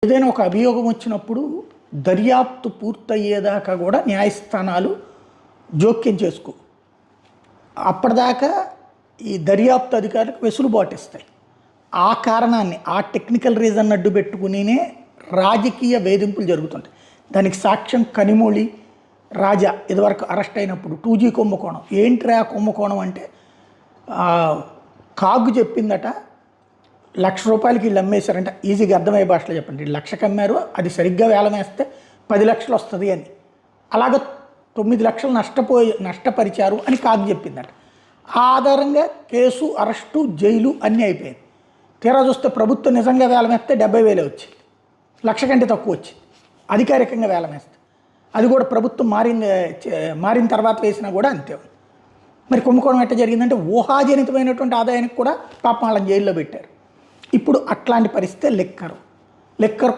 ఏదైనా ఒక అభియోగం వచ్చినప్పుడు దర్యాప్తు పూర్తయ్యేదాకా కూడా న్యాయస్థానాలు జోక్యం చేసుకో. అప్పటిదాకా ఈ దర్యాప్తు అధికారులకు వెసులుబాటు ఇస్తాయి. ఆ కారణాన్ని, ఆ టెక్నికల్ రీజన్ అడ్డు పెట్టుకునినే రాజకీయ వేధింపులు జరుగుతుంటాయి. దానికి సాక్ష్యం కనిమొళి రాజా ఇదివరకు అరెస్ట్ అయినప్పుడు 2G కుంభకోణం. ఏంట్రా కుంభకోణం అంటే, కాగు చెప్పిందట ₹1,00,000 వీళ్ళు అమ్మేశారంటే, ఈజీగా అర్థమయ్యే భాషలో చెప్పండి, 1,00,000కి అమ్మారు, అది సరిగ్గా వేలం వేస్తే 10 లక్షలు వస్తుంది అని. అలాగ 9 లక్షలు నష్టపరిచారు అని కాగు చెప్పిందట. ఆ ఆధారంగా కేసు, అరెస్టు, జైలు అన్నీ అయిపోయింది. తీరా చూస్తే ప్రభుత్వం నిజంగా వేలం వేస్తే 70,000 వచ్చింది, 1,00,000 కంటే తక్కువ వచ్చింది అధికారికంగా వేలం వేస్తే. అది కూడా ప్రభుత్వం మారిన తర్వాత వేసినా కూడా అంతే. మరి కుంభకోణం ఎట్లా జరిగిందంటే, ఊహాజనితమైనటువంటి ఆదాయానికి కూడా పాపం వాళ్ళని జైల్లో పెట్టారు. ఇప్పుడు అట్లాంటి పరిస్థితే లిక్కర్